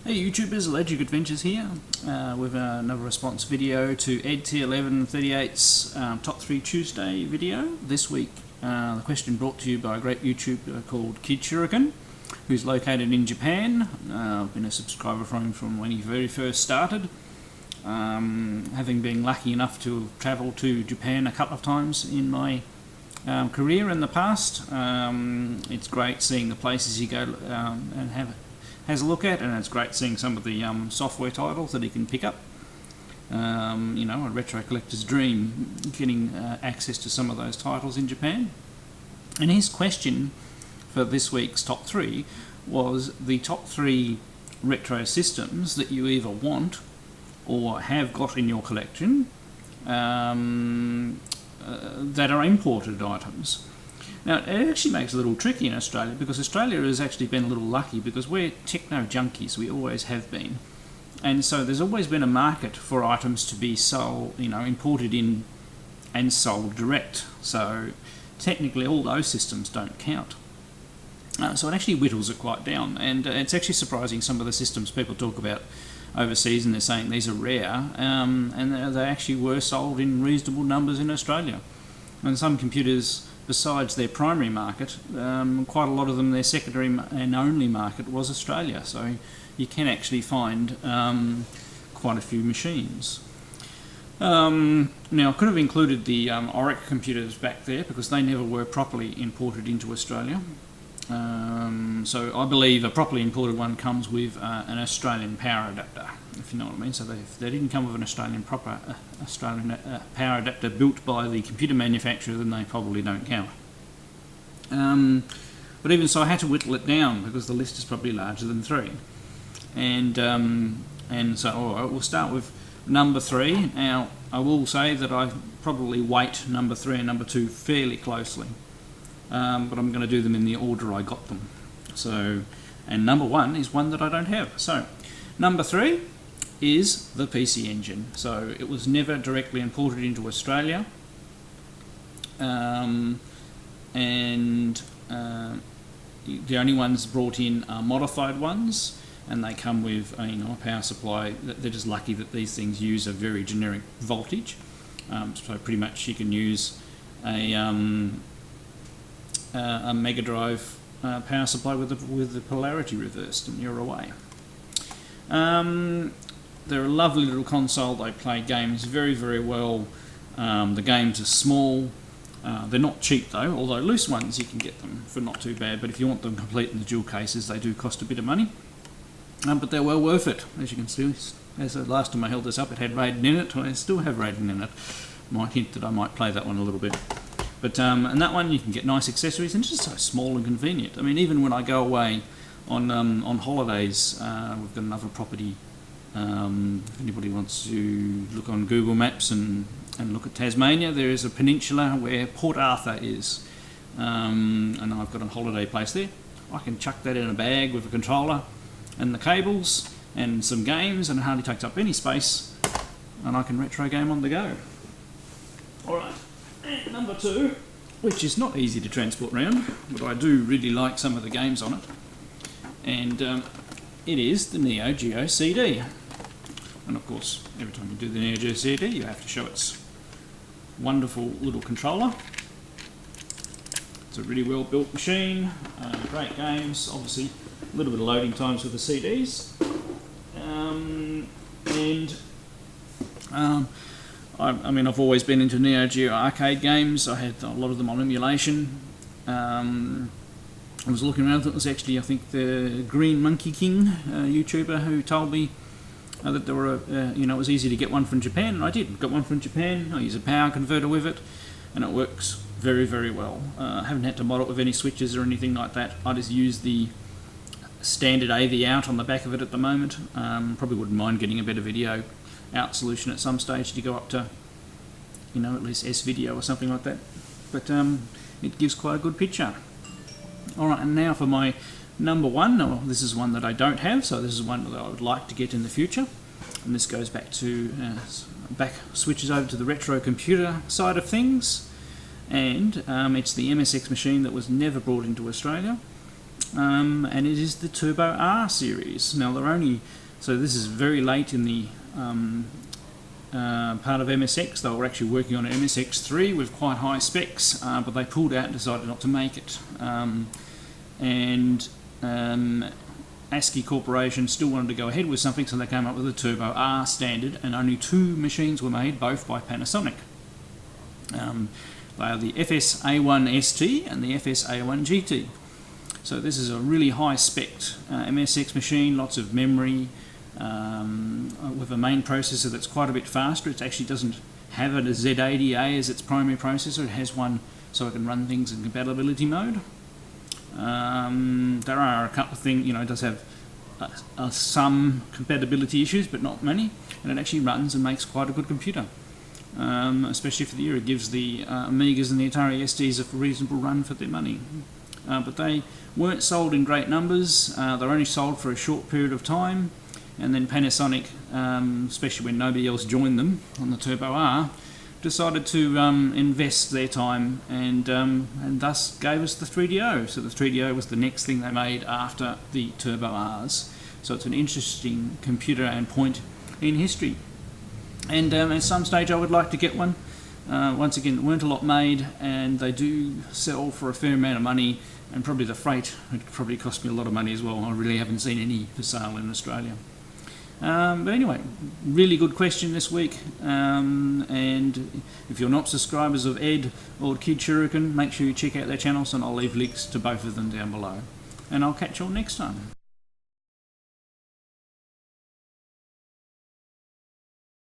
Hey YouTubers, Electric Adventures here with another response video to edt1138's Top 3 Tuesday video. This week the question brought to you by a great YouTuber called KidShoryuken, who's located in Japan. I've been a subscriber from him from when he very first started. Having been lucky enough to travel to Japan a couple of times in my career in the past, it's great seeing the places you go and has a look at, and it's great seeing some of the software titles that he can pick up. You know, a retro collector's dream, getting access to some of those titles in Japan. And his question for this week's top 3 was the top 3 retro systems that you either want or have got in your collection that are imported items. Now, it actually makes it a little tricky in Australia, because Australia has actually been a little lucky because we're techno junkies, we always have been. And so there's always been a market for items to be sold, you know, imported in and sold direct. So technically all those systems don't count. So it actually whittles it quite down, and it's actually surprising some of the systems people talk about overseas and they're saying these are rare, and they actually were sold in reasonable numbers in Australia. And some computers, besides their primary market, quite a lot of them, their secondary and only market was Australia, so you can actually find quite a few machines. Now, I could have included the Oric computers back there because they never were properly imported into Australia. So I believe a properly imported one comes with an Australian power adapter, if you know what I mean. So if they didn't come with an Australian power adapter built by the computer manufacturer, then they probably don't count. But even so, I had to whittle it down because the list is probably larger than 3. And so, all right, we'll start with number 3. Now, I will say that I probably weight number 3 and number 2 fairly closely. But I'm going to do them in the order I got them. So, and number 1 is one that I don't have. So, number 3 is the PC Engine. So it was never directly imported into Australia, and the only ones brought in are modified ones, and they come with a power supply. They're just lucky that these things use a very generic voltage. So pretty much you can use a Mega Drive power supply with the polarity reversed, and you're away. They're a lovely little console. They play games very, very well. The games are small. They're not cheap though, although loose ones you can get them for not too bad, but if you want them complete in the dual cases, they do cost a bit of money. But they're well worth it. As you can see, as the last time I held this up, it had Raiden in it. I still have Raiden in it. Might hint that I might play that one a little bit. But and that one you can get nice accessories, and it's just so small and convenient. I mean, even when I go away on holidays, we've got another property. If anybody wants to look on Google Maps and look at Tasmania, there is a peninsula where Port Arthur is, and I've got a holiday place there. I can chuck that in a bag with a controller and the cables and some games, and it hardly takes up any space, and I can retro game on the go. Alright, and number 2, which is not easy to transport around, but I do really like some of the games on it, and it is the Neo Geo CD. And of course, every time you do the Neo Geo CD, you have to show its wonderful little controller. It's a really well built machine, great games, obviously a little bit of loading times with the CDs. I mean, I've always been into Neo Geo arcade games. I had a lot of them on emulation. I was looking around, it was actually, I think, the Green Monkey King YouTuber who told me that there were, it was easy to get one from Japan, and I did. Got one from Japan. I use a power converter with it, and it works very, very well. I haven't had to mod it with any switches or anything like that. I just use the standard AV out on the back of it at the moment. Probably wouldn't mind getting a better video out solution at some stage to go up to, at least S-video or something like that. But it gives quite a good picture. Alright, and now for my number 1. Well, this is one that I don't have, so this is one that I would like to get in the future. And this goes back to, switches over to the retro computer side of things. And it's the MSX machine that was never brought into Australia. and it is the Turbo R series. Now they're only, so this is very late in the part of MSX. They were actually working on an MSX3 with quite high specs, but they pulled out and decided not to make it. ASCII Corporation still wanted to go ahead with something, so they came up with a Turbo R standard, and only 2 machines were made, both by Panasonic. They are the FS-A1ST and the FS-A1GT. So this is a really high spec MSX machine, lots of memory, with a main processor that's quite a bit faster. It actually doesn't have a Z80A as its primary processor. It has one so it can run things in compatibility mode. There are a couple of things, it does have some compatibility issues, but not many, and it actually runs and makes quite a good computer. Especially for the year, it gives the Amigas and the Atari STs a reasonable run for their money. But they weren't sold in great numbers. They're only sold for a short period of time, and then Panasonic, especially when nobody else joined them on the Turbo R, decided to invest their time and thus gave us the 3DO. So the 3DO was the next thing they made after the Turbo Rs. So it's an interesting computer and point in history. And at some stage I would like to get one. Once again, there weren't a lot made, and they do sell for a fair amount of money, and probably the freight would probably cost me a lot of money as well. I really haven't seen any for sale in Australia. But anyway, really good question this week, and if you're not subscribers of Ed or KidShoryuken, make sure you check out their channels, and I'll leave links to both of them down below. And I'll catch you all next time.